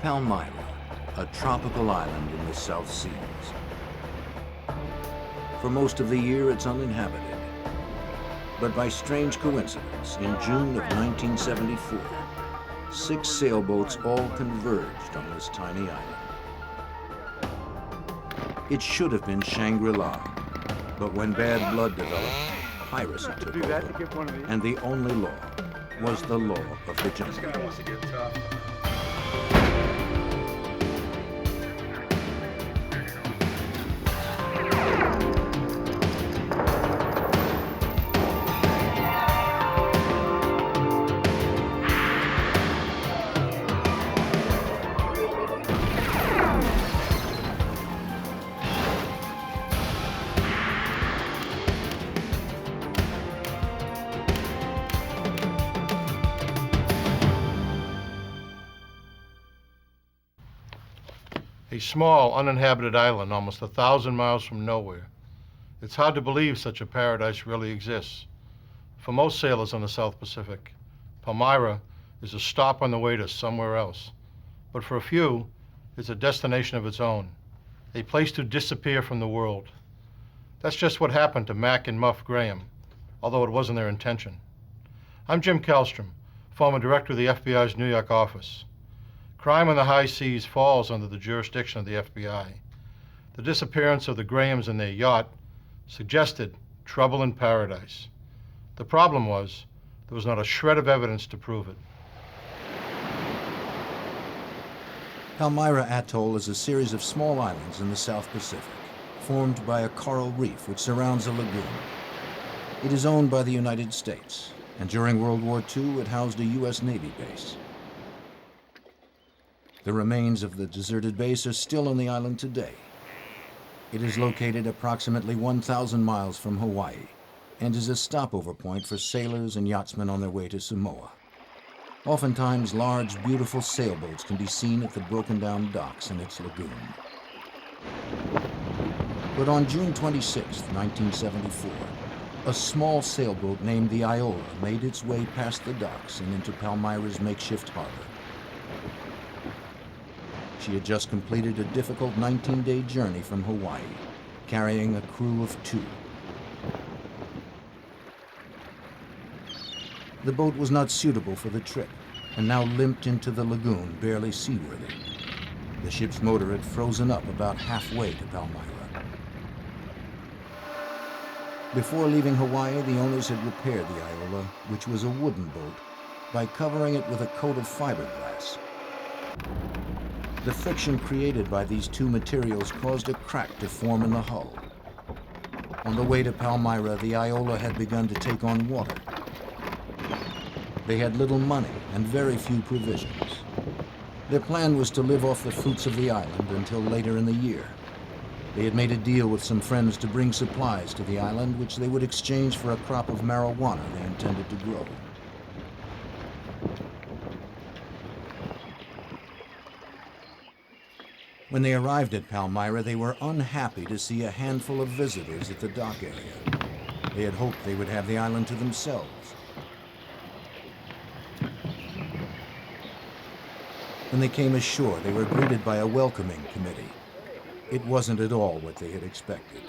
Palmyra, a tropical island in the South Seas. For most of the year, it's uninhabited. But by strange coincidence, in June of 1974, 6 sailboats all converged on this tiny island. It should have been Shangri-La, but when bad blood developed, piracy took over, and the only law was the law of the jungle. A small, uninhabited island almost 1,000 miles from nowhere. It's hard to believe such a paradise really exists. For most sailors on the South Pacific, Palmyra is a stop on the way to somewhere else. But for a few, it's a destination of its own, a place to disappear from the world. That's just what happened to Mac and Muff Graham, although it wasn't their intention. I'm Jim Kallstrom, former director of the FBI's New York office. Crime on the high seas falls under the jurisdiction of the FBI. The disappearance of the Grahams and their yacht suggested trouble in paradise. The problem was, there was not a shred of evidence to prove it. Palmyra Atoll is a series of small islands in the South Pacific, formed by a coral reef which surrounds a lagoon. It is owned by the United States, and during World War II, it housed a U.S. Navy base. The remains of the deserted base are still on the island today. It is located approximately 1,000 miles from Hawaii and is a stopover point for sailors and yachtsmen on their way to Samoa. Oftentimes, large, beautiful sailboats can be seen at the broken-down docks in its lagoon. But on June 26, 1974, a small sailboat named the Iola made its way past the docks and into Palmyra's makeshift harbor. She had just completed a difficult 19-day journey from Hawaii, carrying a crew of 2. The boat was not suitable for the trip, and now limped into the lagoon, barely seaworthy. The ship's motor had frozen up about halfway to Palmyra. Before leaving Hawaii, the owners had repaired the Iola, which was a wooden boat, by covering it with a coat of fiberglass. The friction created by these 2 materials caused a crack to form in the hull. On the way to Palmyra, the Iola had begun to take on water. They had little money and very few provisions. Their plan was to live off the fruits of the island until later in the year. They had made a deal with some friends to bring supplies to the island, which they would exchange for a crop of marijuana they intended to grow. When they arrived at Palmyra, they were unhappy to see a handful of visitors at the dock area. They had hoped they would have the island to themselves. When they came ashore, they were greeted by a welcoming committee. It wasn't at all what they had expected.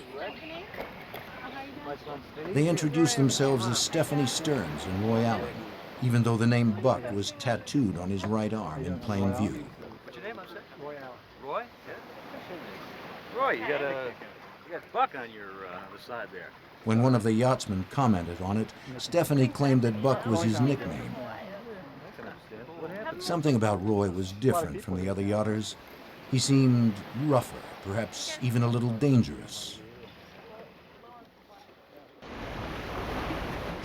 They introduced themselves as Stephanie Stearns and Roy Allen, even though the name Buck was tattooed on his right arm in plain view. What's your name, I'm saying? Roy Allen. Roy? Yeah. Roy, you got Buck on your the side there. When one of the yachtsmen commented on it, Stephanie claimed that Buck was his nickname. Something about Roy was different from the other yachters. He seemed rougher, perhaps even a little dangerous.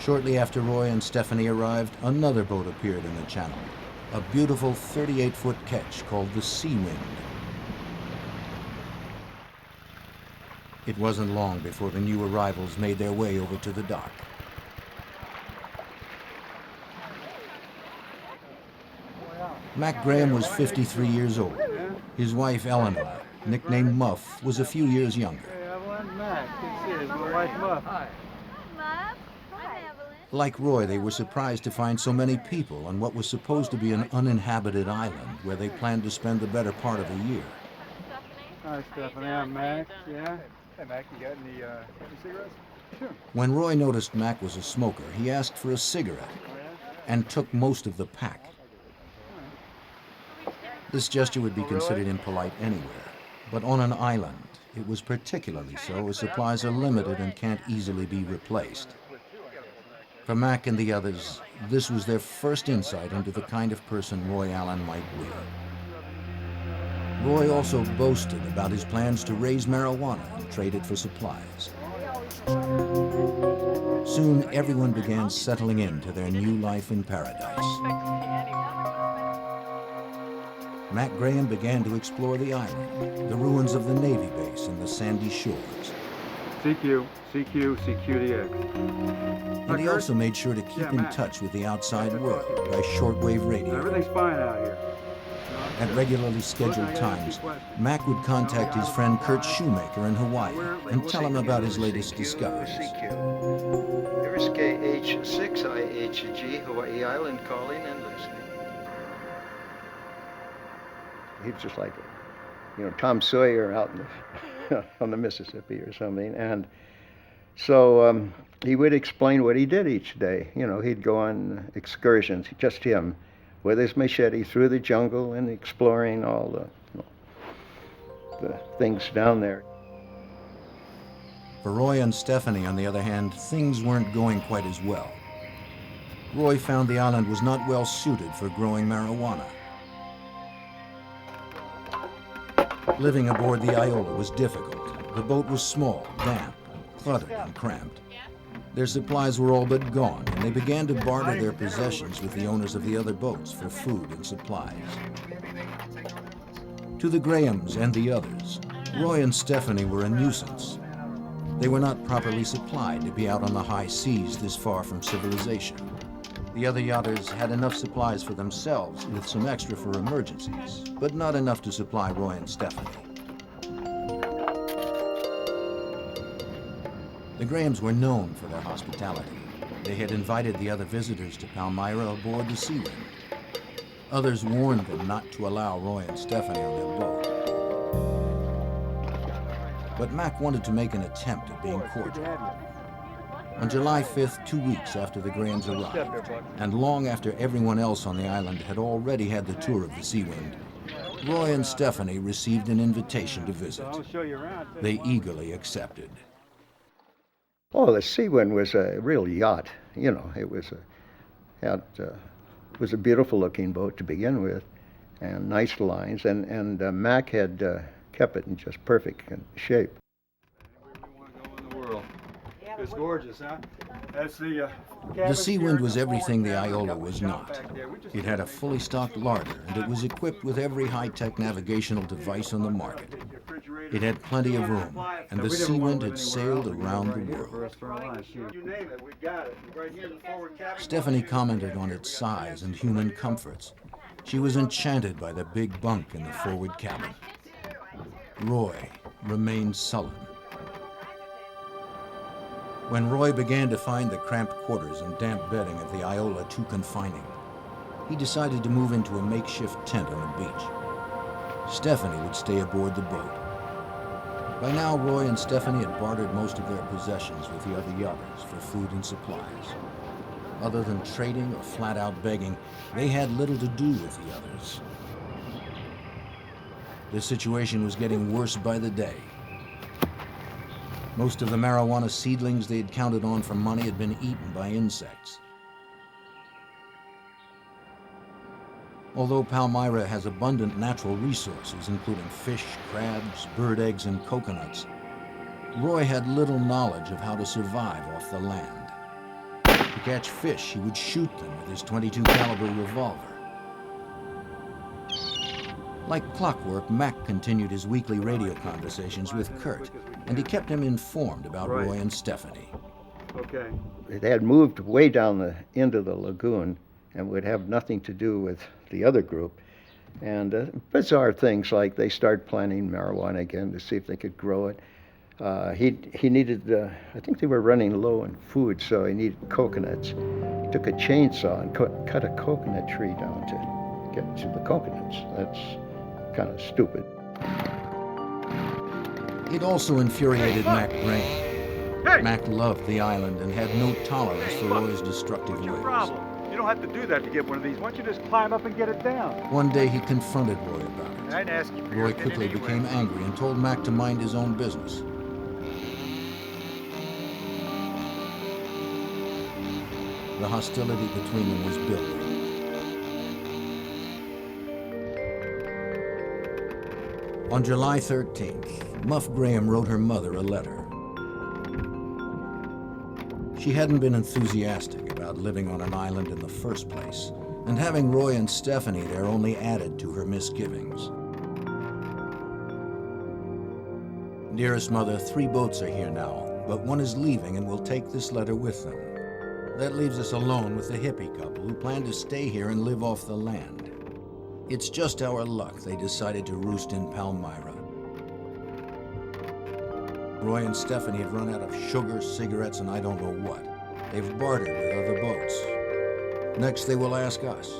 Shortly after Roy and Stephanie arrived, another boat appeared in the channel, a beautiful 38-foot ketch called the Sea Wind. It wasn't long before the new arrivals made their way over to the dock. Mac Graham was 53 years old. His wife, Eleanor, nicknamed Muff, was a few years younger. Hey, I want Mac. This is my wife, Muff. Muff. Hi, Evelyn. Like Roy, they were surprised to find so many people on what was supposed to be an uninhabited island where they planned to spend the better part of a year. Hi, Stephanie. I'm Mac. Yeah? Hey, Mac, you got any cigarettes? Sure. When Roy noticed Mac was a smoker, he asked for a cigarette and took most of the pack. This gesture would be considered impolite anywhere, but on an island, it was particularly so as supplies are limited and can't easily be replaced. For Mac and the others, this was their first insight into the kind of person Roy Allen might be. Roy also boasted about his plans to raise marijuana and trade it for supplies. Soon, everyone began settling into their new life in paradise. Mac Graham began to explore the island, the ruins of the Navy base and the sandy shores. CQ, CQDX. And he also made sure to keep in touch with the outside world by shortwave radio. Everything's fine out here. At regularly scheduled times, Mac would contact his friend Kurt Shoemaker in Hawaii and tell him about his latest discoveries. Here's KH6IHG, Hawaii Island, calling and listening. He's just like, Tom Sawyer out in the, on the Mississippi or something. And so he would explain what he did each day. He'd go on excursions, just him, with his machete through the jungle and exploring all the things down there. For Roy and Stephanie, on the other hand, things weren't going quite as well. Roy found the island was not well suited for growing marijuana. Living aboard the Iola was difficult. The boat was small, damp, cluttered, and cramped. Their supplies were all but gone, and they began to barter their possessions with the owners of the other boats for food and supplies. To the Grahams and the others, Roy and Stephanie were a nuisance. They were not properly supplied to be out on the high seas this far from civilization. The other yachters had enough supplies for themselves with some extra for emergencies, but not enough to supply Roy and Stephanie. The Grahams were known for their hospitality. They had invited the other visitors to Palmyra aboard the Sea Wind. Others warned them not to allow Roy and Stephanie on their boat. But Mac wanted to make an attempt at being cordial. On July 5th, 2 weeks after the Grahams arrived, and long after everyone else on the island had already had the tour of the Sea Wind, Roy and Stephanie received an invitation to visit. They eagerly accepted. Oh, the Sea Wind was a real yacht. It was a beautiful-looking boat to begin with, and nice lines. And Mac had kept it in just perfect shape. It's gorgeous, huh? That's the Sea Wind was everything the Iola was not. It had a fully stocked larder, and it was equipped with every high-tech navigational device on the market. It had plenty of room, and the Sea Wind had sailed around the world. Stephanie commented on its size and human comforts. She was enchanted by the big bunk in the forward cabin. Roy remained sullen. When Roy began to find the cramped quarters and damp bedding of the Iola too confining, he decided to move into a makeshift tent on the beach. Stephanie would stay aboard the boat. By now, Roy and Stephanie had bartered most of their possessions with the other yachters for food and supplies. Other than trading or flat-out begging, they had little to do with the others. The situation was getting worse by the day. Most of the marijuana seedlings they had counted on for money had been eaten by insects. Although Palmyra has abundant natural resources, including fish, crabs, bird eggs, and coconuts, Roy had little knowledge of how to survive off the land. To catch fish, he would shoot them with his .22 caliber revolver. Like clockwork, Mac continued his weekly radio conversations with Kurt, and he kept him informed about Roy and Stephanie. Okay. It had moved way down the end of the lagoon and would have nothing to do with the other group. And bizarre things like they start planting marijuana again to see if they could grow it. He needed, I think they were running low on food, so he needed coconuts. He took a chainsaw and cut a coconut tree down to get to the coconuts. That's kind of stupid. It also infuriated Mac Graham. Mac loved the island and had no tolerance for Roy's destructive What's your ways. problem? You don't have to do that to get one of these. Why don't you just climb up and get it down? One day he confronted Roy about it. I didn't ask you for your Roy opinion quickly anyway. became angry and told Mac to mind his own business. The hostility between them was building. On July 13th, Muff Graham wrote her mother a letter. She hadn't been enthusiastic about living on an island in the first place, and having Roy and Stephanie there only added to her misgivings. Dearest Mother, 3 boats are here now, but one is leaving and will take this letter with them. That leaves us alone with the hippie couple who plan to stay here and live off the land. It's just our luck they decided to roost in Palmyra. Roy and Stephanie have run out of sugar, cigarettes, and I don't know what. They've bartered with other boats. Next, they will ask us.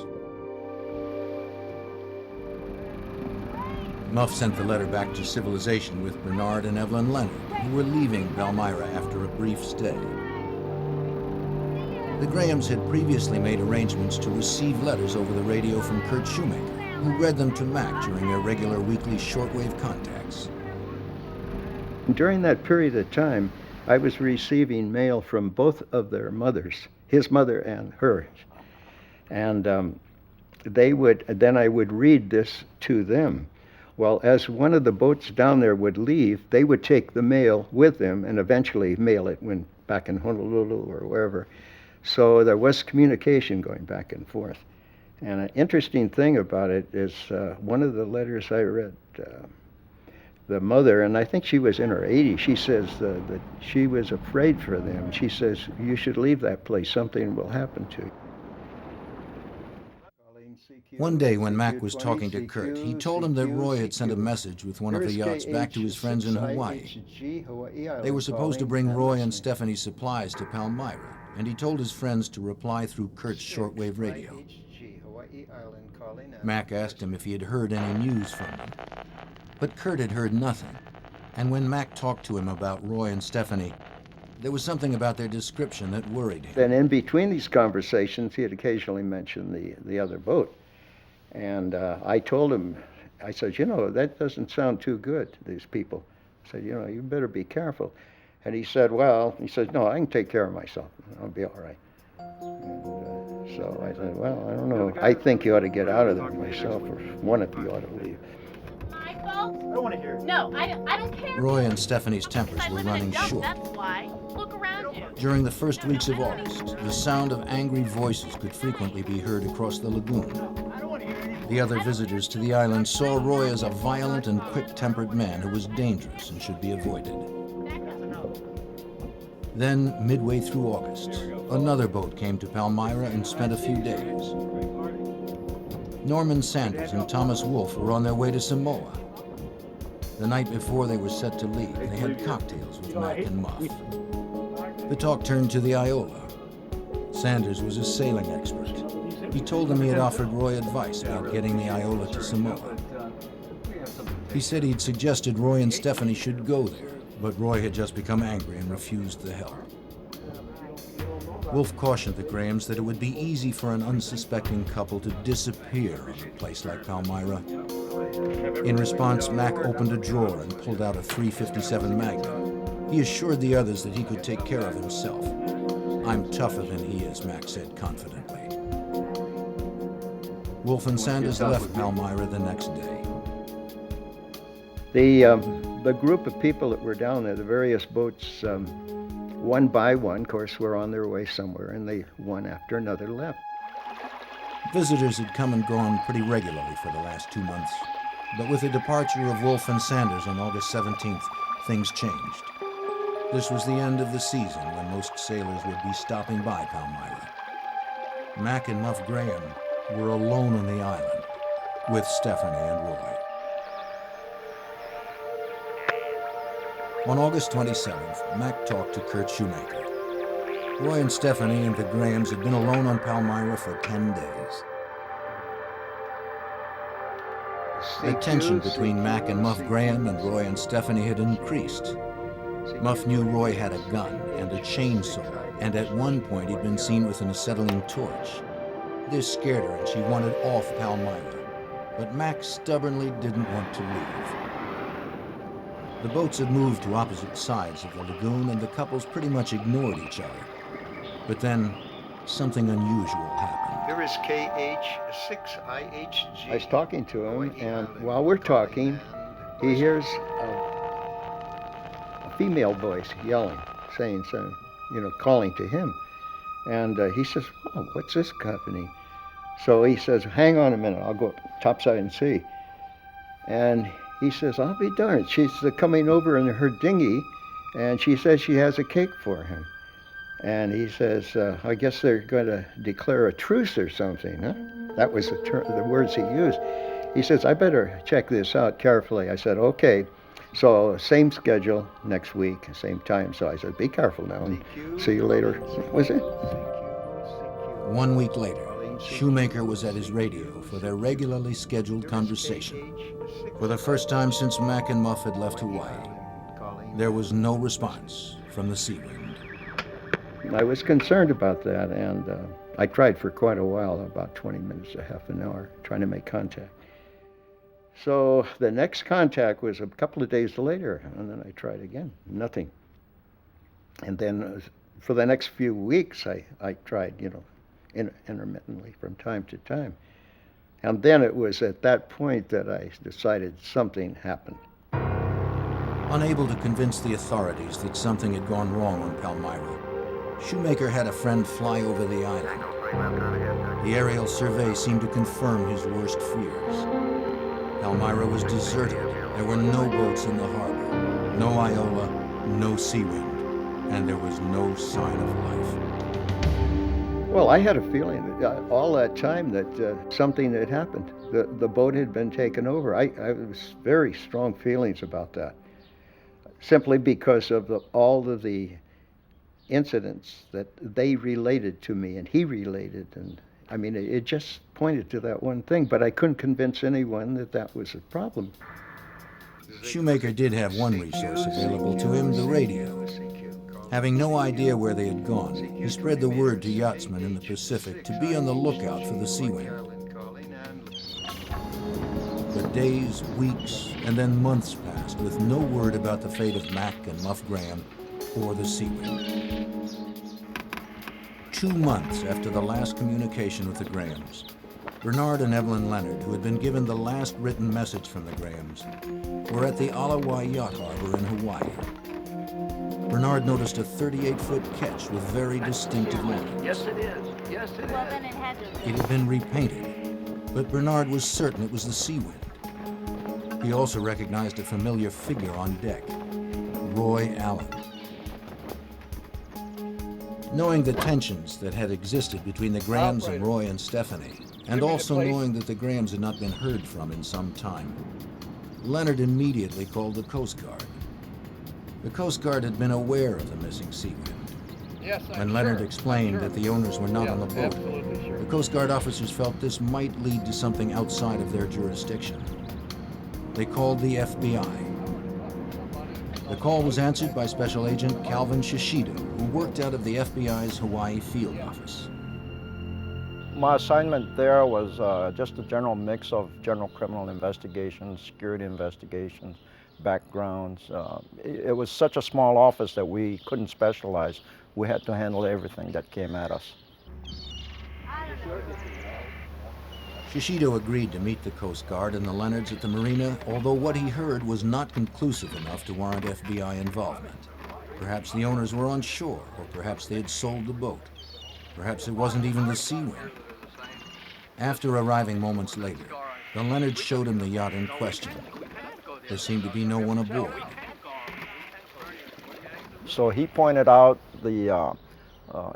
Muff sent the letter back to civilization with Bernard and Evelyn Leonard, who were leaving Palmyra after a brief stay. The Grahams had previously made arrangements to receive letters over the radio from Kurt Shoemaker, who read them to Mac during their regular weekly shortwave contacts. During that period of time, I was receiving mail from both of their mothers, his mother and hers. And then I would read this to them. Well, as one of the boats down there would leave, they would take the mail with them and eventually mail it when back in Honolulu or wherever. So there was communication going back and forth. And an interesting thing about it is one of the letters I read, the mother, and I think she was in her 80s, she says that she was afraid for them. She says, you should leave that place, something will happen to you. One day when Mac was talking to Kurt, he told him that Roy had sent a message with one of the yachts back to his friends in Hawaii. They were supposed to bring Roy and Stephanie's supplies to Palmyra, and he told his friends to reply through Kurt's shortwave radio. Mac asked him if he had heard any news from them, but Kurt had heard nothing. And when Mac talked to him about Roy and Stephanie, there was something about their description that worried him. Then in between these conversations, he had occasionally mentioned the other boat. And I told him, I said, you know, that doesn't sound too good to these people. I said, you know, you better be careful. And he said, no, I can take care of myself. I'll be all right. And, so I said, well, I don't know. I think you ought to get out of there myself, or one of you ought to leave. My fault? I don't want to hear it. No, I don't care. Roy and Stephanie's tempers I were live in a running dump, short. that's why. Look around you. During the first weeks of August, the sound of angry voices could frequently be heard across the lagoon. The other visitors to the island saw Roy as a violent and quick-tempered man who was dangerous and should be avoided. Then, midway through August, another boat came to Palmyra and spent a few days. Norman Sanders and Thomas Wolfe were on their way to Samoa. The night before they were set to leave, they had cocktails with Mac and Muff. The talk turned to the Iola. Sanders was a sailing expert. He told them he had offered Roy advice about getting the Iola to Samoa. He said he'd suggested Roy and Stephanie should go there, but Roy had just become angry and refused the help. Wolfe cautioned the Grahams that it would be easy for an unsuspecting couple to disappear on a place like Palmyra. In response, Mac opened a drawer and pulled out a .357 Magnum. He assured the others that he could take care of himself. I'm tougher than he is, Mac said confidently. Wolfe and Sanders left Palmyra the next day. The group of people that were down there, the various boats, one by one, of course, were on their way somewhere, and they, one after another, left. Visitors had come and gone pretty regularly for the last 2 months, but with the departure of Wolfe and Sanders on August 17th, things changed. This was the end of the season when most sailors would be stopping by Palmyra. Mac and Muff Graham were alone on the island with Stephanie and Roy. On August 27th, Mac talked to Kurt Shoemaker. Roy and Stephanie and the Grahams had been alone on Palmyra for 10 days. The tension between Mac and Muff Graham and Roy and Stephanie had increased. Muff knew Roy had a gun and a chainsaw, and at one point he'd been seen with an acetylene torch. This scared her and she wanted off Palmyra, but Mac stubbornly didn't want to leave. The boats had moved to opposite sides of the lagoon and the couples pretty much ignored each other. But then, something unusual happened. Here is KH6IHG. I was talking to him, and while we're talking, he hears a female voice yelling, saying something, calling to him. And he says, "Oh, what's this company?" So he says, "Hang on a minute, I'll go topside and see." And he says, "I'll be darned. She's coming over in her dinghy, and she says she has a cake for him." And he says, "I guess they're going to declare a truce or something, huh?" That was the words he used. He says, "I better check this out carefully." I said, "Okay." So same schedule next week, same time. So I said, "Be careful now and see you later." That was it. 1 week later, Shoemaker was at his radio for their regularly scheduled conversation. For the first time since Mac and Muff had left Hawaii, there was no response from the sea wind. I was concerned about that, and I tried for quite a while, about 20 minutes to half an hour, trying to make contact. So the next contact was a couple of days later, and then I tried again. Nothing. And then for the next few weeks, I tried, intermittently from time to time. And then it was at that point that I decided something happened. Unable to convince the authorities that something had gone wrong on Palmyra, Shoemaker had a friend fly over the island. The aerial survey seemed to confirm his worst fears. Palmyra was deserted. There were no boats in the harbor, no Iola, no sea wind, and there was no sign of life. Well, I had a feeling all that time that something had happened. The boat had been taken over. I was very strong feelings about that, simply because of all of the incidents that they related to me and he related, and I mean it just pointed to that one thing, but I couldn't convince anyone that that was a problem. Shoemaker did have one resource available to him, the radio. Having no idea where they had gone, he spread the word to yachtsmen in the Pacific to be on the lookout for the sea wind. But days, weeks, and then months passed with no word about the fate of Mac and Muff Graham or the sea wind. 2 months after the last communication with the Grahams, Bernard and Evelyn Leonard, who had been given the last written message from the Grahams, were at the Alawai Yacht Harbor in Hawaii. Bernard noticed a 38-foot ketch with very distinctive lines. Yes, it is. Yes, it is. Well, then it had to It had been repainted, but Bernard was certain it was the sea wind. He also recognized a familiar figure on deck, Roy Allen. Knowing the tensions that had existed between the Grahams and Roy and Stephanie, and also knowing that the Grahams had not been heard from in some time, Leonard immediately called the Coast Guard. The Coast Guard had been aware of the missing sea wind. When Leonard explained that the owners were not on the boat, the Coast Guard officers felt this might lead to something outside of their jurisdiction. They called the F.B.I. The call was answered by Special Agent Calvin Shishido, who worked out of the F.B.I.'s Hawaii field office. My assignment there was just a general mix of general criminal investigations, security investigations, backgrounds. It was such a small office that we couldn't specialize. We had to handle everything that came at us. Shishido agreed to meet the Coast Guard and the Leonards at the marina, although what he heard was not conclusive enough to warrant FBI involvement. Perhaps the owners were on shore, or perhaps they had sold the boat. Perhaps it wasn't even the sea wind. After arriving moments later, the Leonards showed him the yacht in question. There seemed to be no one aboard. So he pointed out the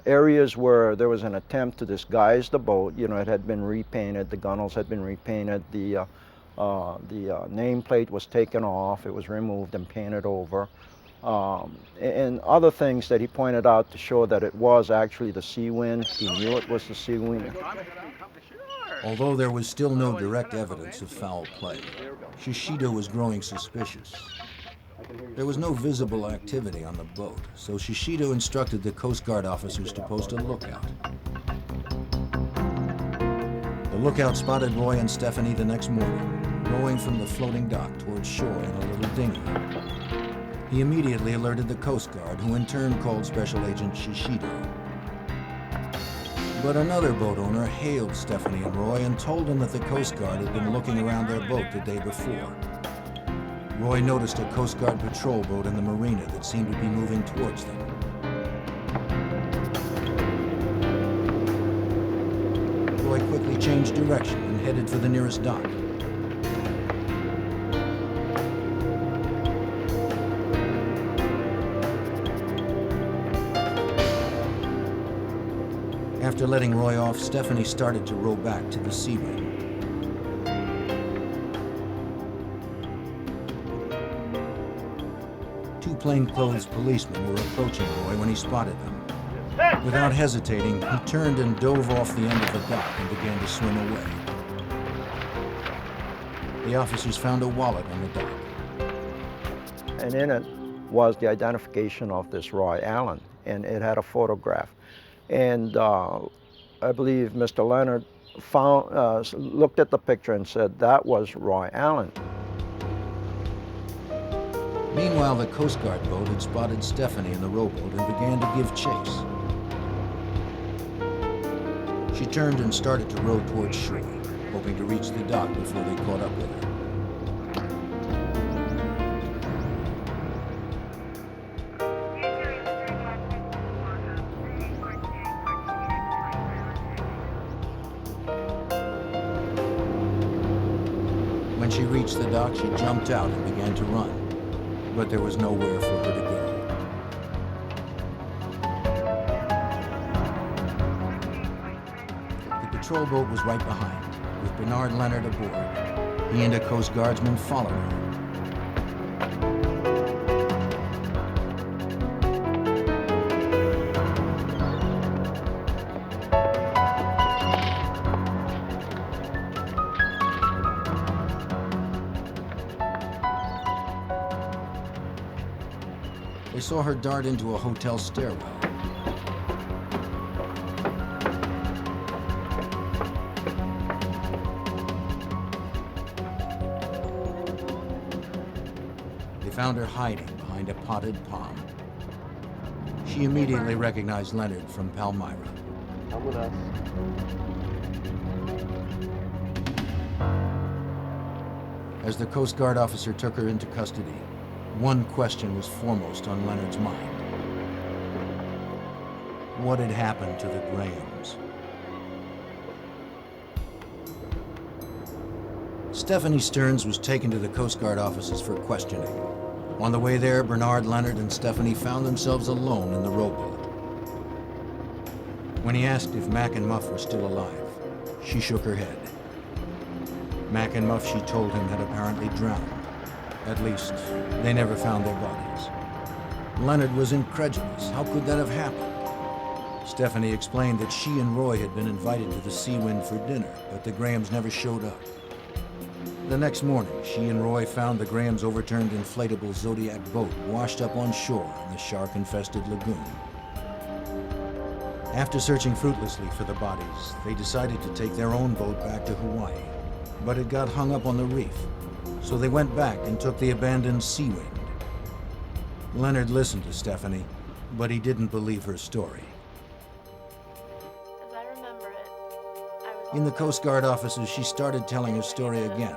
areas where there was an attempt to disguise the boat. You know, it had been repainted, the gunnels had been repainted, the nameplate was taken off, it was removed and painted over. and other things that he pointed out to show that it was actually the sea wind. He knew it was the sea wind. Although there was still no direct evidence of foul play, Shishido was growing suspicious. There was no visible activity on the boat, so Shishido instructed the Coast Guard officers to post a lookout. The lookout spotted Roy and Stephanie the next morning, rowing from the floating dock towards shore in a little dinghy. He immediately alerted the Coast Guard, who in turn called Special Agent Shishido. But another boat owner hailed Stephanie and Roy and told them that the Coast Guard had been looking around their boat the day before. Roy noticed a Coast Guard patrol boat in the marina that seemed to be moving towards them. Roy quickly changed direction and headed for the nearest dock. After letting Roy off, Stephanie started to row back to the sea ring. Two plainclothes policemen were approaching Roy when he spotted them. Without hesitating, he turned and dove off the end of the dock and began to swim away. The officers found a wallet on the dock. And in it was the identification of this Roy Allen, and it had a photograph. And I believe Mr. Leonard looked at the picture and said that was Roy Allen. Meanwhile, the Coast Guard boat had spotted Stephanie in the rowboat and began to give chase. She turned and started to row towards shore, hoping to reach the dock before they caught up with her. When she reached the dock, she jumped out and began to run, but there was nowhere for her to go. The patrol boat was right behind, with Bernard Leonard aboard. He and a Coast Guardsman followed her. They saw her dart into a hotel stairwell. They found her hiding behind a potted palm. She immediately recognized Leonard from Palmyra. Come with us. As the Coast Guard officer took her into custody, one question was foremost on Leonard's mind. What had happened to the Grahams? Stephanie Stearns was taken to the Coast Guard offices for questioning. On the way there, Bernard Leonard and Stephanie found themselves alone in the rowboat. When he asked if Mac and Muff were still alive, she shook her head. Mac and Muff, she told him, had apparently drowned. At least, they never found their bodies. Leonard was incredulous. How could that have happened? Stephanie explained that she and Roy had been invited to the Sea Wind for dinner, but the Grahams never showed up. The next morning, she and Roy found the Grahams' overturned inflatable Zodiac boat washed up on shore in the shark-infested lagoon. After searching fruitlessly for the bodies, they decided to take their own boat back to Hawaii, but it got hung up on the reef. So they went back and took the abandoned Sea Wind. Leonard listened to Stephanie, but he didn't believe her story. As I remember it, I was In the Coast Guard offices, she started telling her story again,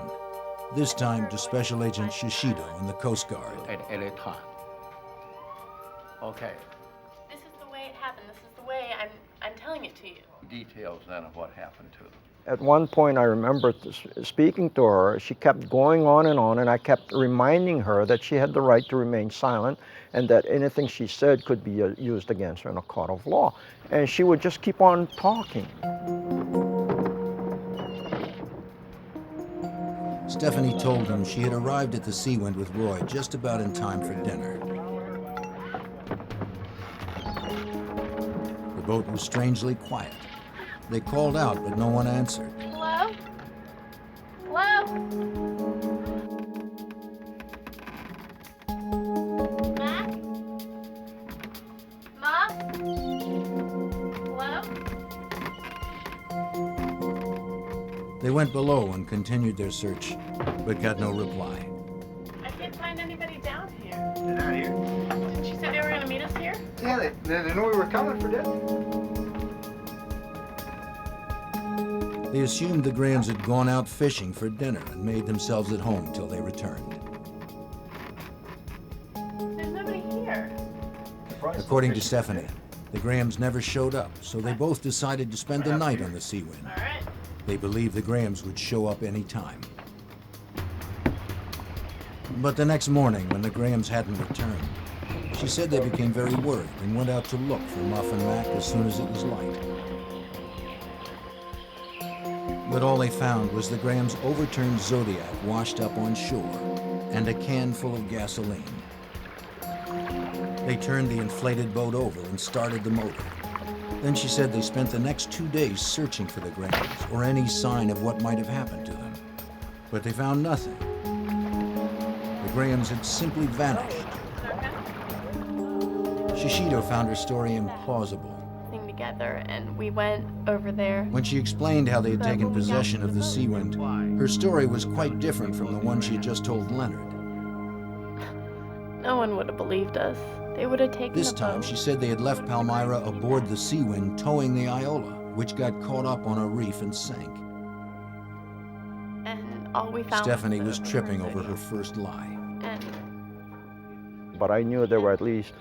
this time to Special Agent Shishido and the Coast Guard. At any time. Okay. This is the way it happened. This is the way I'm telling it to you. Details then of what happened to them. At one point, I remember speaking to her. She kept going on, and I kept reminding her that she had the right to remain silent and that anything she said could be used against her in a court of law. And she would just keep on talking. Stephanie told him she had arrived at the Sea Wind with Roy just about in time for dinner. boat was strangely quiet. They called out, but no one answered. Hello? Hello? Mac? Mom? Hello? They went below and continued their search, but got no reply. I can't find anybody down here. They're not here. Didn't you say they were gonna meet us here? Yeah, they knew we were coming for dinner. They assumed the Grahams had gone out fishing for dinner and made themselves at home till they returned. There's nobody here. According to Stephanie, the Grahams never showed up, so they both decided to spend the night on the Seawind. All right. They believed the Grahams would show up any time. But the next morning, when the Grahams hadn't returned, she said they became very worried and went out to look for Muff and Mac as soon as it was light. But all they found was the Grahams' overturned Zodiac washed up on shore and a can full of gasoline. They turned the inflated boat over and started the motor. Then she said they spent the next 2 days searching for the Grahams or any sign of what might have happened to them. But they found nothing. The Grahams had simply vanished. Shishido found her story implausible. Thing together, and we went over there. When she explained how they had taken possession of the Seawind, her story was quite different from the one she had just told Leonard. No one would have believed us. They would have taken This the time, boat. she said they had left Palmyra aboard the Seawind towing the Iola, which got caught up on a reef and sank. And all we found Stephanie was the tripping over Zodiac. her first lie. And But I knew there were at least,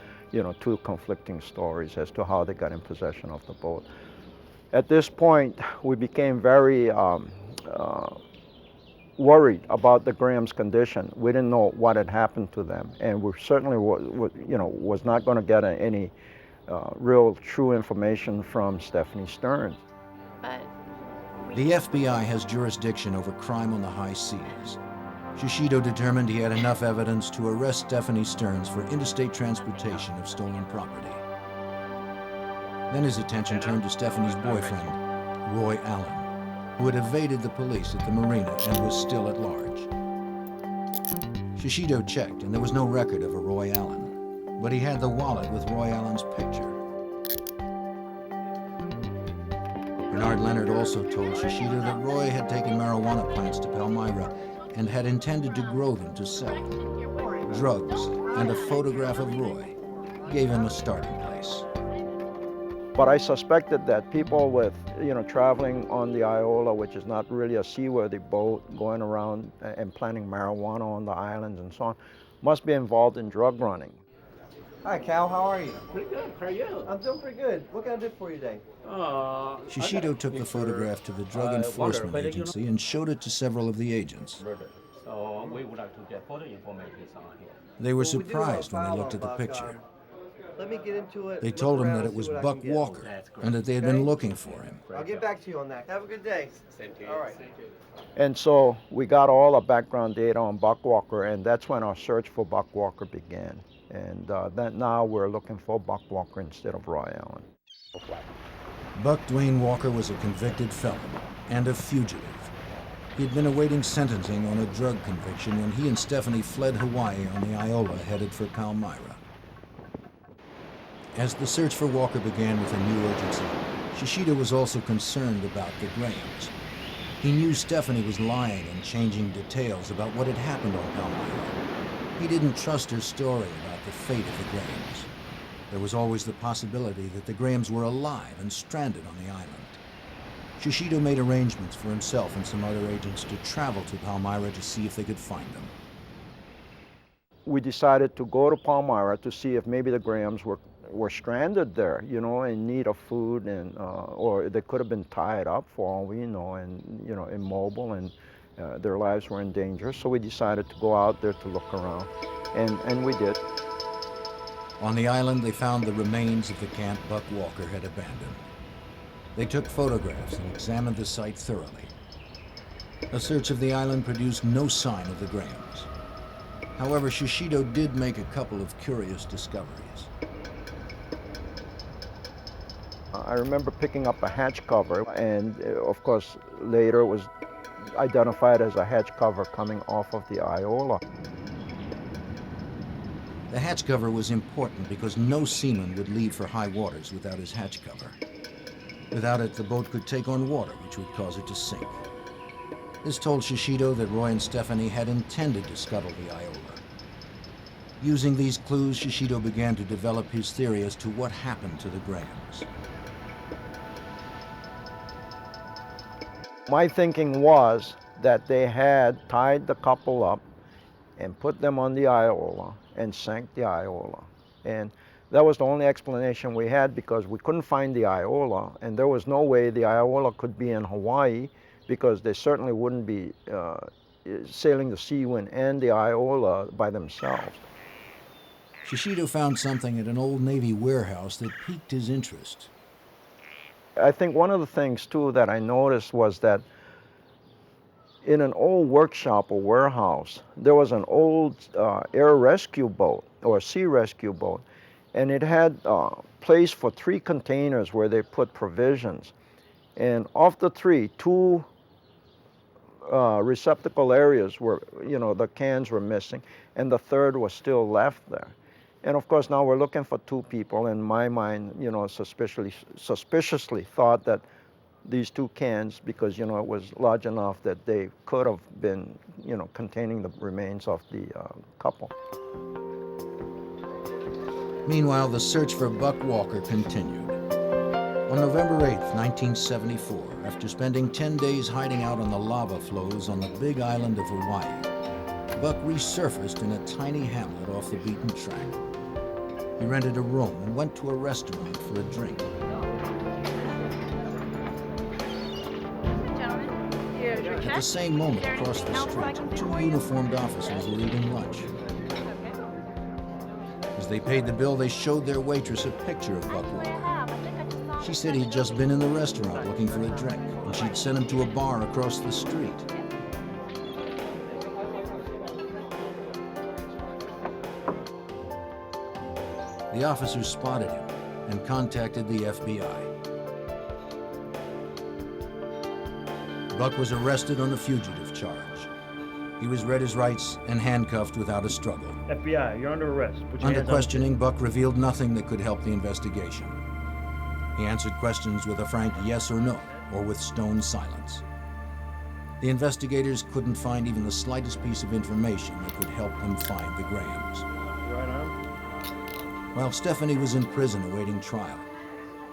two conflicting stories as to how they got in possession of the boat. At this point, we became very worried about the Graham's condition. We didn't know what had happened to them, and we certainly was not going to get any real true information from Stephanie Stearns. but The FBI has jurisdiction over crime on the high seas. Shishido determined he had enough evidence to arrest Stephanie Stearns for interstate transportation of stolen property. Then his attention turned to Stephanie's boyfriend, Roy Allen, who had evaded the police at the marina and was still at large. Shishido checked, and there was no record of a Roy Allen, but he had the wallet with Roy Allen's picture. Bernard Leonard also told Shishido that Roy had taken marijuana plants to Palmyra and had intended to grow them to sell. Drugs and a photograph of Roy gave him a starting place. But I suspected that people with, traveling on the Iola, which is not really a seaworthy boat, going around and planting marijuana on the islands and so on, must be involved in drug running. Hi, Cal. How are you? Pretty good. How are you? I'm doing pretty good. What can I do for you today? Shishido took the photograph to the Drug Enforcement Agency and showed it to several of the agents. So we would like to get further information on here. They were Well, we do have a surprised when they file looked at the on Buck. picture. Let me get into it. They look told him around that and it was see what I Buck can get. Walker That's great. and that they had been looking for him. I'll get back to you on that. Have a good day. Same to you. All right. And so we got all the background data on Buck Walker, and that's when our search for Buck Walker began. And that now we're looking for Buck Walker instead of Roy Allen. Buck Dwayne Walker was a convicted felon and a fugitive. He had been awaiting sentencing on a drug conviction when he and Stephanie fled Hawaii on the Iola headed for Palmyra. As the search for Walker began with a new urgency, Shishido was also concerned about the Grahams. He knew Stephanie was lying and changing details about what had happened on Palmyra. He didn't trust her story about the fate of the Grahams. There was always the possibility that the Grahams were alive and stranded on the island. Shishido made arrangements for himself and some other agents to travel to Palmyra to see if they could find them. We decided to go to Palmyra to see if maybe the Grahams were stranded there, in need of food, and or they could have been tied up for all we know, and immobile, and their lives were in danger. So we decided to go out there to look around, and we did. On the island, they found the remains of the camp Buck Walker had abandoned. They took photographs and examined the site thoroughly. A search of the island produced no sign of the Grahams. However, Shishido did make a couple of curious discoveries. I remember picking up a hatch cover, and of course later it was identified as a hatch cover coming off of the Iola. The hatch cover was important because no seaman would leave for high waters without his hatch cover. Without it, the boat could take on water, which would cause it to sink. This told Shishido that Roy and Stephanie had intended to scuttle the Iola. Using these clues, Shishido began to develop his theory as to what happened to the Grahams. My thinking was that they had tied the couple up and put them on the Iola and sank the Iola. And that was the only explanation we had because we couldn't find the Iola, and there was no way the Iola could be in Hawaii because they certainly wouldn't be sailing the Seawind and the Iola by themselves. Shishido found something at an old Navy warehouse that piqued his interest. I think one of the things too that I noticed was that in an old workshop or warehouse, there was an old air rescue boat or sea rescue boat, and it had a place for 3 containers where they put provisions. And of the 3, 2 receptacle areas were, the cans were missing, and the third was still left there. And of course, now we're looking for 2 people. In my mind, suspiciously thought that these 2 cans, because, it was large enough that they could have been, containing the remains of the couple. Meanwhile, the search for Buck Walker continued. On November 8th, 1974, after spending 10 days hiding out on the lava flows on the big island of Hawaii, Buck resurfaced in a tiny hamlet off the beaten track. He rented a room and went to a restaurant for a drink. At the same moment, across the street, 2 uniformed officers were eating lunch. As they paid the bill, they showed their waitress a picture of Buck Walker. She said he'd just been in the restaurant looking for a drink, and she'd sent him to a bar across the street. The officers spotted him and contacted the F.B.I. Buck was arrested on the fugitive charge. He was read his rights and handcuffed without a struggle. FBI, you're under arrest. Put your Under hands on questioning, Buck revealed nothing that could help the investigation. He answered questions with a frank yes or no, or with stone silence. The investigators couldn't find even the slightest piece of information that could help them find the Grahams. Right arm. While Stephanie was in prison awaiting trial,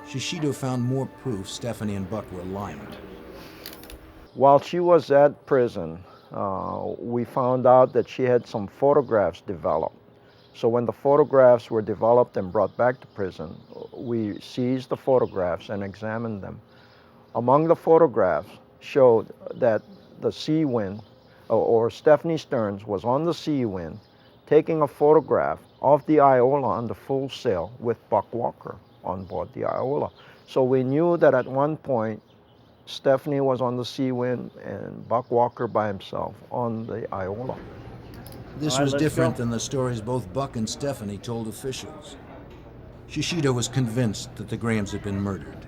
Shishido found more proof Stephanie and Buck were lying. While she was at prison, we found out that she had some photographs developed. So when the photographs were developed and brought back to prison, we seized the photographs and examined them. Among the photographs showed that the Seawind, or Stephanie Stearns, was on the Seawind taking a photograph of the Iola under full sail with Buck Walker on board the Iola. So we knew that at one point Stephanie was on the Seawind and Buck Walker by himself on the Iola. This was different than the stories both Buck and Stephanie told officials. Shishido was convinced that the Grahams had been murdered.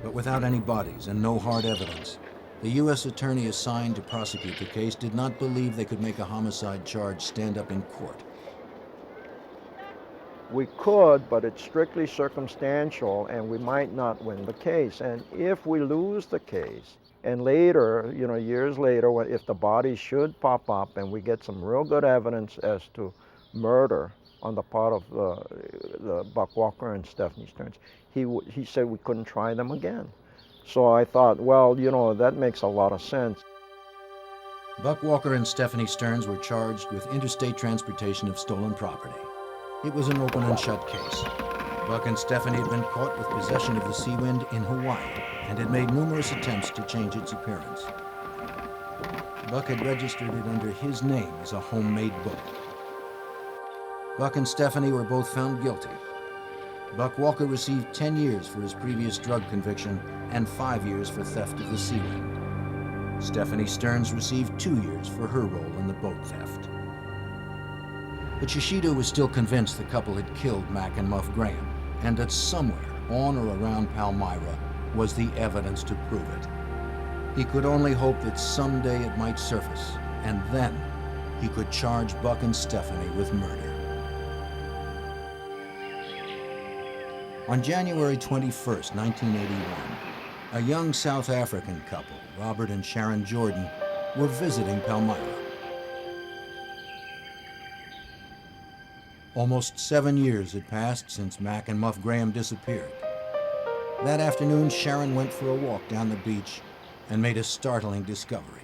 But without any bodies and no hard evidence, the U.S. attorney assigned to prosecute the case did not believe they could make a homicide charge stand up in court. We could, but it's strictly circumstantial, and we might not win the case. And if we lose the case, and later, years later, if the bodies should pop up and we get some real good evidence as to murder on the part of the Buck Walker and Stephanie Stearns, he said we couldn't try them again. So I thought, well, that makes a lot of sense. Buck Walker and Stephanie Stearns were charged with interstate transportation of stolen property. It was an open and shut case. Buck and Stephanie had been caught with possession of the Seawind in Hawaii and had made numerous attempts to change its appearance. Buck had registered it under his name as a homemade boat. Buck and Stephanie were both found guilty. Buck Walker received 10 years for his previous drug conviction and 5 years for theft of the Seawind. Stephanie Stearns received 2 years for her role in the boat theft. But Shishido was still convinced the couple had killed Mac and Muff Graham, and that somewhere on or around Palmyra was the evidence to prove it. He could only hope that someday it might surface, and then he could charge Buck and Stephanie with murder. On January 21st, 1981, a young South African couple, Robert and Sharon Jordan, were visiting Palmyra. Almost 7 years had passed since Mac and Muff Graham disappeared. That afternoon, Sharon went for a walk down the beach and made a startling discovery.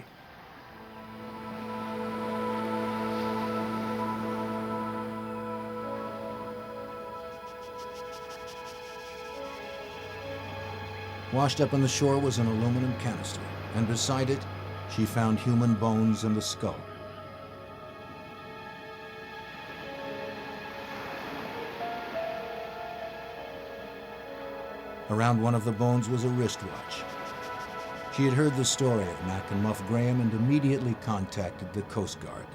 Washed up on the shore was an aluminum canister, and beside it, she found human bones and a skull. Around one of the bones was a wristwatch. She had heard the story of Mac and Muff Graham and immediately contacted the Coast Guard.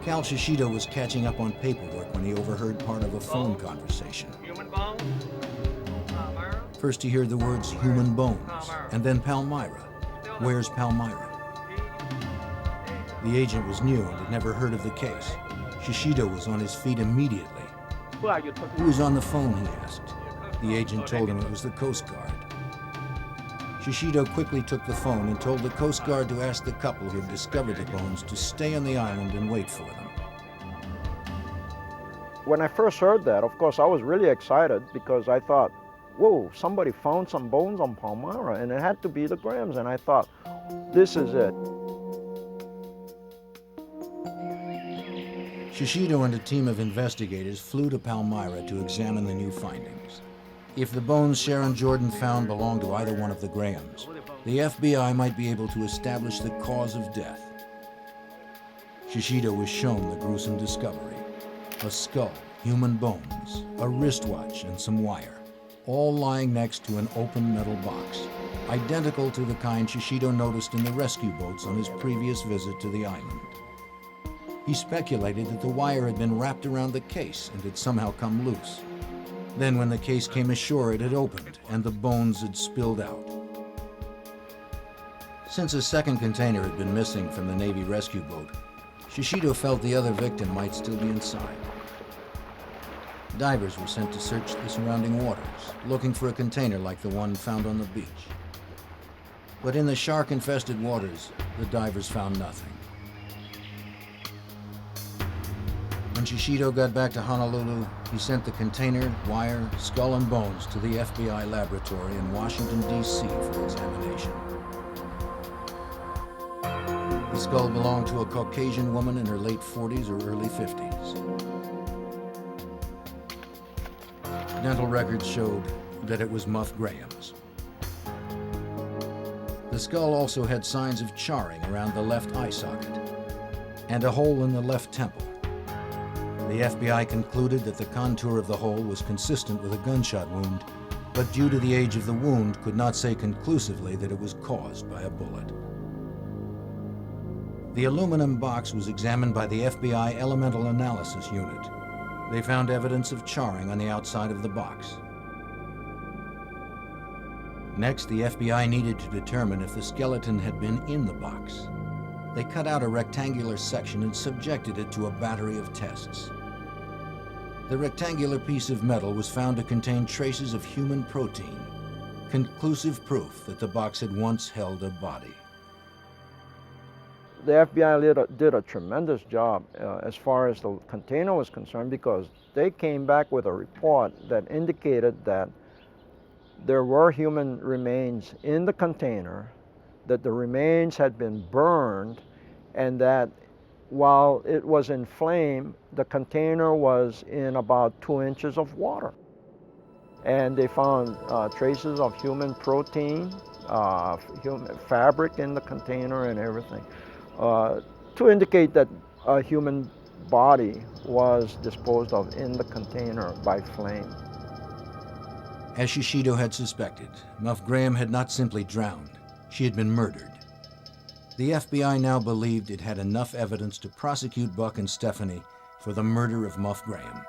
Cal Shishido was catching up on paperwork when he overheard part of a phone conversation. Human bones? Palmyra? First he heard the words human bones, and then Palmyra. Where's Palmyra? The agent was new and had never heard of the case. Shishido was on his feet immediately. Who was on the phone, he asked. The agent told him it was the Coast Guard. Shishido quickly took the phone and told the Coast Guard to ask the couple who had discovered the bones to stay on the island and wait for them. When I first heard that, of course, I was really excited because I thought, whoa, somebody found some bones on Palmyra, and it had to be the Grahams, and I thought, this is it. Shishido and a team of investigators flew to Palmyra to examine the new findings. If the bones Sharon Jordan found belonged to either one of the Grahams, the FBI might be able to establish the cause of death. Shishido was shown the gruesome discovery: a skull, human bones, a wristwatch, and some wire, all lying next to an open metal box, identical to the kind Shishido noticed in the rescue boats on his previous visit to the island. He speculated that the wire had been wrapped around the case and had somehow come loose. Then when the case came ashore, it had opened and the bones had spilled out. Since a second container had been missing from the Navy rescue boat, Shishido felt the other victim might still be inside. Divers were sent to search the surrounding waters, looking for a container like the one found on the beach. But in the shark-infested waters, the divers found nothing. When Shishido got back to Honolulu, he sent the container, wire, skull, and bones to the FBI laboratory in Washington, D.C. for examination. The skull belonged to a Caucasian woman in her late 40s or early 50s. Dental records showed that it was Muff Graham's. The skull also had signs of charring around the left eye socket and a hole in the left temple. The FBI concluded that the contour of the hole was consistent with a gunshot wound, but due to the age of the wound, could not say conclusively that it was caused by a bullet. The aluminum box was examined by the FBI Elemental Analysis Unit. They found evidence of charring on the outside of the box. Next, the FBI needed to determine if the skeleton had been in the box. They cut out a rectangular section and subjected it to a battery of tests. The rectangular piece of metal was found to contain traces of human protein, conclusive proof that the box had once held a body. The FBI did a tremendous job as far as the container was concerned, because they came back with a report that indicated that there were human remains in the container, that the remains had been burned, and that while it was in flame, the container was in about 2 inches of water. And they found traces of human protein, human fabric in the container and everything, to indicate that a human body was disposed of in the container by flame. As Shishido had suspected, Muff Graham had not simply drowned, she had been murdered. The FBI now believed it had enough evidence to prosecute Buck and Stephanie for the murder of Muff Graham.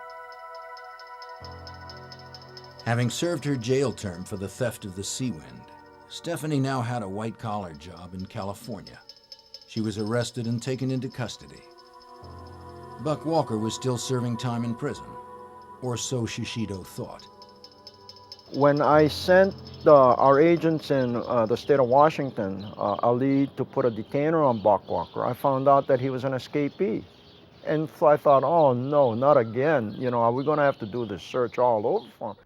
Having served her jail term for the theft of the Seawind, Stephanie now had a white-collar job in California. She was arrested and taken into custody. Buck Walker was still serving time in prison, or so Shishido thought. When I sent our agents in the state of Washington a lead to put a detainer on Buck Walker, I found out that he was an escapee. And so I thought, oh no, not again. You know, are we going to have to do this search all over for him?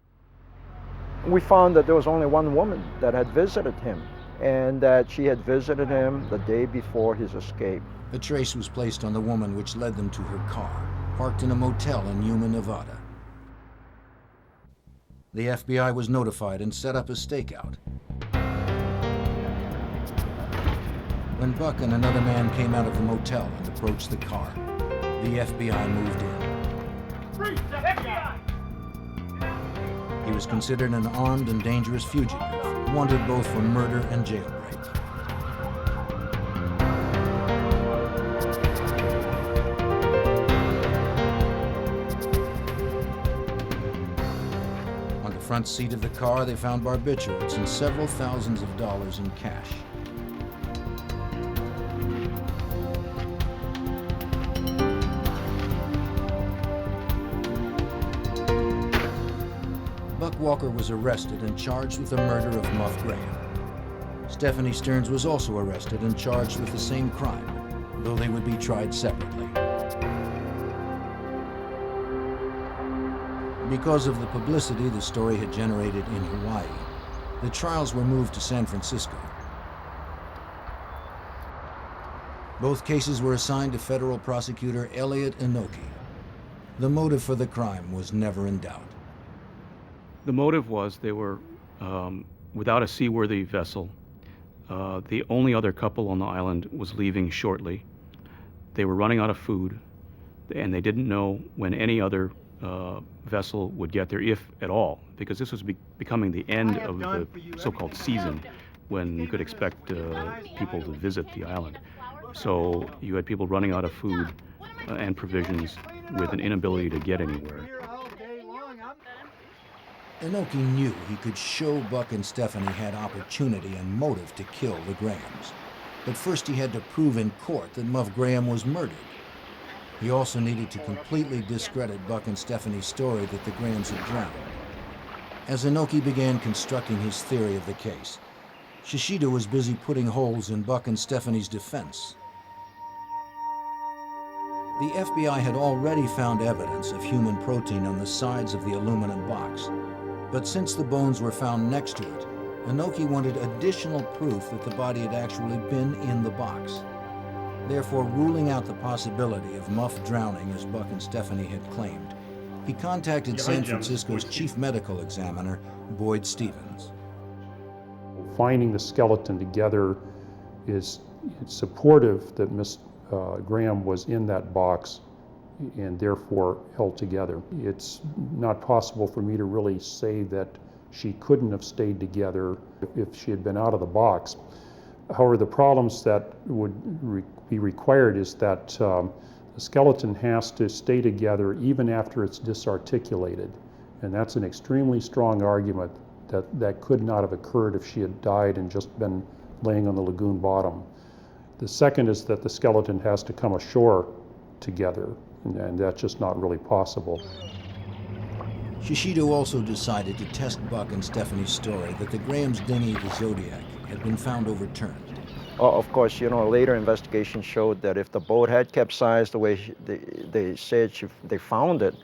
We found that there was only one woman that had visited him, and that she had visited him the day before his escape. A trace was placed on the woman, which led them to her car, parked in a motel in Yuma, Nevada. The FBI was notified and set up a stakeout. When Buck and another man came out of the motel and approached the car, the FBI moved in. He was considered an armed and dangerous fugitive, wanted both for murder and jailbreak. On the front seat of the car, they found barbiturates and several thousands of dollars in cash. Buck Walker was arrested and charged with the murder of Muff Graham. Stephanie Stearns was also arrested and charged with the same crime, though they would be tried separately. Because of the publicity the story had generated in Hawaii, the trials were moved to San Francisco. Both cases were assigned to federal prosecutor Elliot Inoki. The motive for the crime was never in doubt. The motive was they were without a seaworthy vessel. The only other couple on the island was leaving shortly. They were running out of food, and they didn't know when any other vessel would get there, if at all, because this was becoming the end of the so-called season when you could expect people to visit the island. So you had people running out of food and provisions with an inability to get anywhere. Inoki knew he could show Buck and Stephanie had opportunity and motive to kill the Grahams. But first he had to prove in court that Muff Graham was murdered. He also needed to completely discredit Buck and Stephanie's story that the Grahams had drowned. As Inoki began constructing his theory of the case, Shishido was busy putting holes in Buck and Stephanie's defense. The FBI had already found evidence of human protein on the sides of the aluminum box, but since the bones were found next to it, Inoki wanted additional proof that the body had actually been in the box. Therefore, ruling out the possibility of Muff drowning as Buck and Stephanie had claimed, he contacted San Francisco's chief medical examiner, Boyd Stevens. Finding the skeleton together is supportive that Miss Graham was in that box and therefore held together. It's not possible for me to really say that she couldn't have stayed together if she had been out of the box. However, the problems that would be required is that the skeleton has to stay together even after it's disarticulated. And that's an extremely strong argument that could not have occurred if she had died and just been laying on the lagoon bottom. The second is that the skeleton has to come ashore together, and that's just not really possible. Shishido also decided to test Buck and Stephanie's story that the Graham's dinghy, the Zodiac, had been found overturned. Of course, you know, later investigation showed that if the boat had capsized the way they said they found it,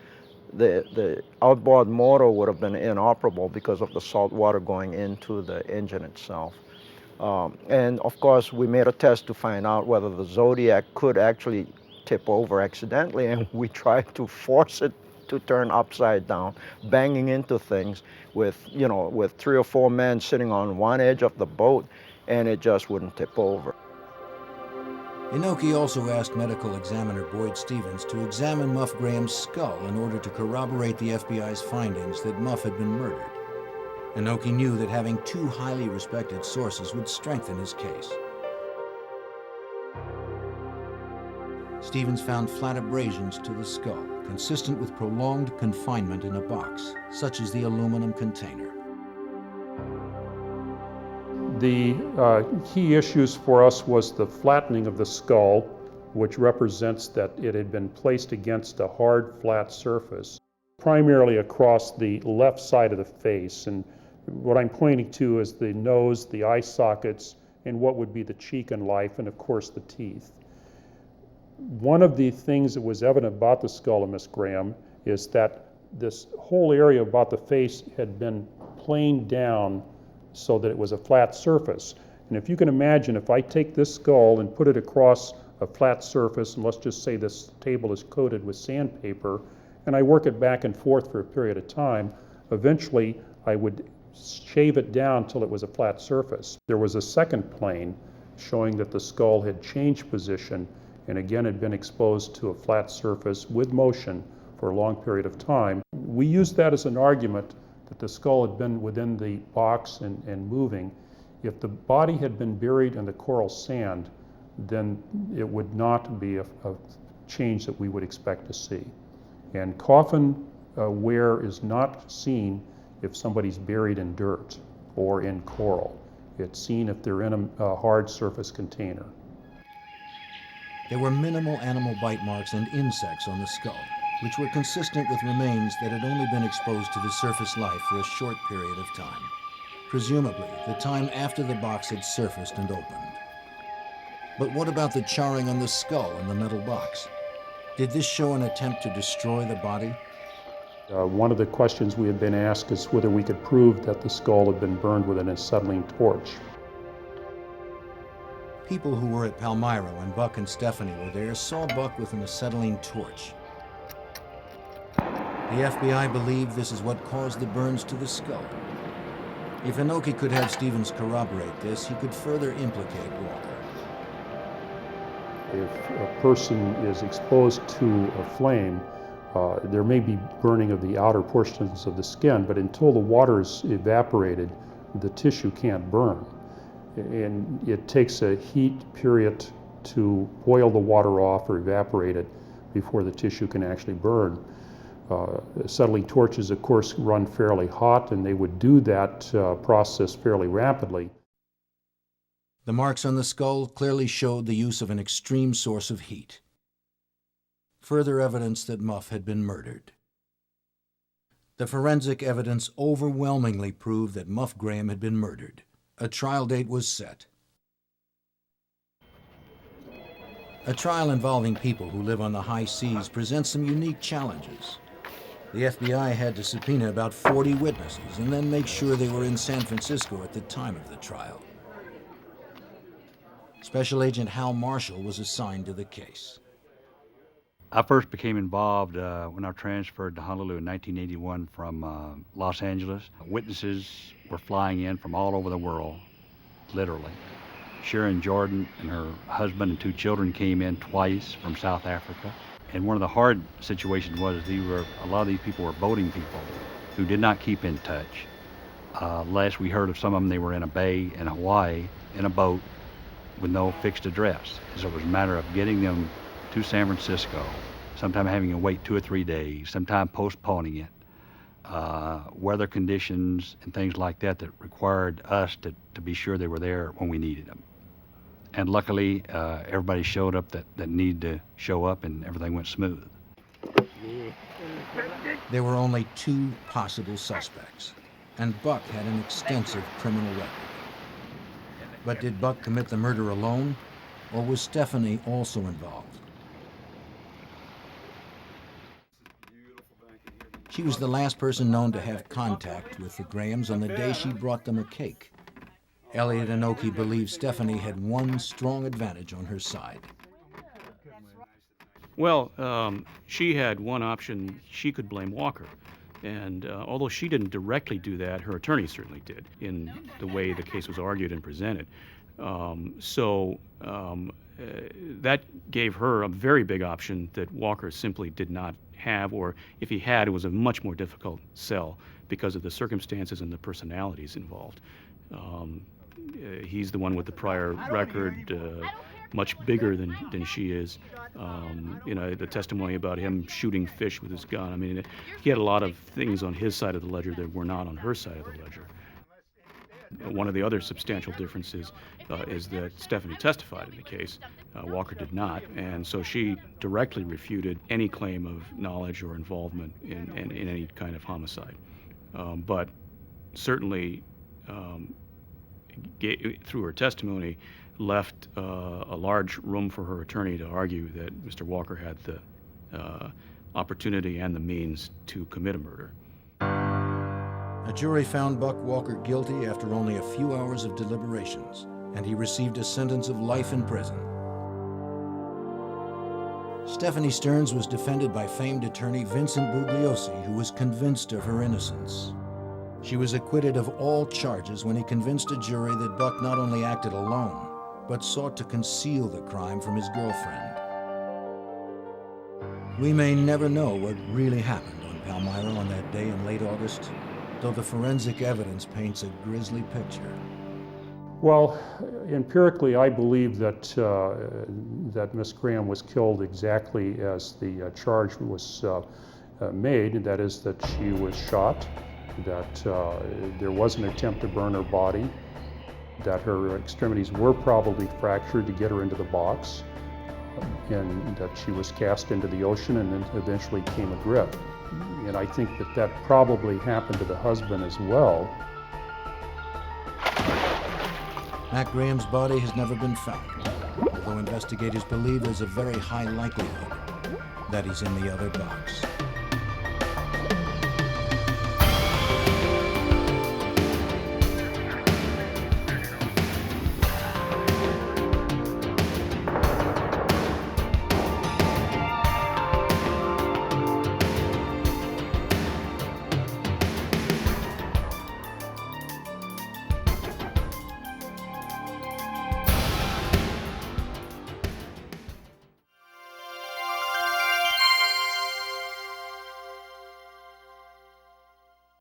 the outboard motor would have been inoperable because of the salt water going into the engine itself. And of course, we made a test to find out whether the Zodiac could actually tip over accidentally, and we tried to force it to turn upside down, banging into things with 3 or 4 men sitting on one edge of the boat, and it just wouldn't tip over. Inoki also asked medical examiner Boyd Stevens to examine Muff Graham's skull in order to corroborate the FBI's findings that Muff had been murdered. Inoki knew that having 2 highly respected sources would strengthen his case. Stevens found flat abrasions to the skull, consistent with prolonged confinement in a box, such as the aluminum container. The key issues for us was the flattening of the skull, which represents that it had been placed against a hard, flat surface, primarily across the left side of the face. And what I'm pointing to is the nose, the eye sockets, and what would be the cheek and life, and of course the teeth. One of the things that was evident about the skull of Miss Graham is that this whole area about the face had been planed down so that it was a flat surface. And if you can imagine, if I take this skull and put it across a flat surface, and let's just say this table is coated with sandpaper, and I work it back and forth for a period of time, eventually I would shave it down till it was a flat surface. There was a second plane showing that the skull had changed position and again had been exposed to a flat surface with motion for a long period of time. We used that as an argument that the skull had been within the box and moving. If the body had been buried in the coral sand, then it would not be a change that we would expect to see. And coffin wear is not seen if somebody's buried in dirt or in coral. It's seen if they're in a hard surface container. There were minimal animal bite marks and insects on the skull, which were consistent with remains that had only been exposed to the surface life for a short period of time, presumably the time after the box had surfaced and opened. But what about the charring on the skull in the metal box? Did this show an attempt to destroy the body? One of the questions we had been asked is whether we could prove that the skull had been burned with an acetylene torch. People who were at Palmyra when Buck and Stephanie were there saw Buck with an acetylene torch. The F.B.I. believed this is what caused the burns to the skull. If Inoki could have Stevens corroborate this, he could further implicate Walker. If a person is exposed to a flame, there may be burning of the outer portions of the skin, but until the water is evaporated, the tissue can't burn. And it takes a heat period to boil the water off or evaporate it before the tissue can actually burn. Acetylene torches, of course, run fairly hot, and they would do that process fairly rapidly. The marks on the skull clearly showed the use of an extreme source of heat. Further evidence that Muff had been murdered. The forensic evidence overwhelmingly proved that Muff Graham had been murdered. A trial date was set. A trial involving people who live on the high seas presents some unique challenges. The FBI had to subpoena about 40 witnesses and then make sure they were in San Francisco at the time of the trial. Special Agent Hal Marshall was assigned to the case. I first became involved when I transferred to Honolulu in 1981 from Los Angeles. Witnesses were flying in from all over the world, literally. Sharon Jordan and her husband and 2 children came in twice from South Africa. And one of the hard situations was a lot of these people were boating people who did not keep in touch. Last we heard of some of them, they were in a bay in Hawaii in a boat with no fixed address. So it was a matter of getting them to San Francisco, sometime having to wait 2 or 3 days, sometime postponing it. Weather conditions and things like that that required us to be sure they were there when we needed them. And luckily, everybody showed up that needed to show up, and everything went smooth. There were only 2 possible suspects, and Buck had an extensive criminal record. But did Buck commit the murder alone, or was Stephanie also involved? She was the last person known to have contact with the Grahams on the day she brought them a cake. Elliot Inoki believed Stephanie had one strong advantage on her side. Well, she had one option. She could blame Walker. And although she didn't directly do that, her attorney certainly did in the way the case was argued and presented. That gave her a very big option that Walker simply did not have, or if he had, it was a much more difficult sell because of the circumstances and the personalities involved. He's the one with the prior record. much bigger than she is. The testimony about him shooting fish with his gun. I mean, he had a lot of things on his side of the ledger that were not on her side of the ledger. One of the other substantial differences is that Stephanie testified in the case. Walker did not, and so she directly refuted any claim of knowledge or involvement in any kind of homicide. But certainly, through her testimony, left a large room for her attorney to argue that Mr. Walker had the opportunity and the means to commit a murder. A jury found Buck Walker guilty after only a few hours of deliberations, and he received a sentence of life in prison. Stephanie Stearns was defended by famed attorney Vincent Bugliosi, who was convinced of her innocence. She was acquitted of all charges when he convinced a jury that Buck not only acted alone, but sought to conceal the crime from his girlfriend. We may never know what really happened on Palmyra on that day in late August, though the forensic evidence paints a grisly picture. Well, empirically, I believe that that Miss Graham was killed exactly as the charge was made, and that is that she was shot, that there was an attempt to burn her body, that her extremities were probably fractured to get her into the box, and that she was cast into the ocean and then eventually came adrift. And I think that that probably happened to the husband as well. Mac Graham's body has never been found, although investigators believe there's a very high likelihood that he's in the other box.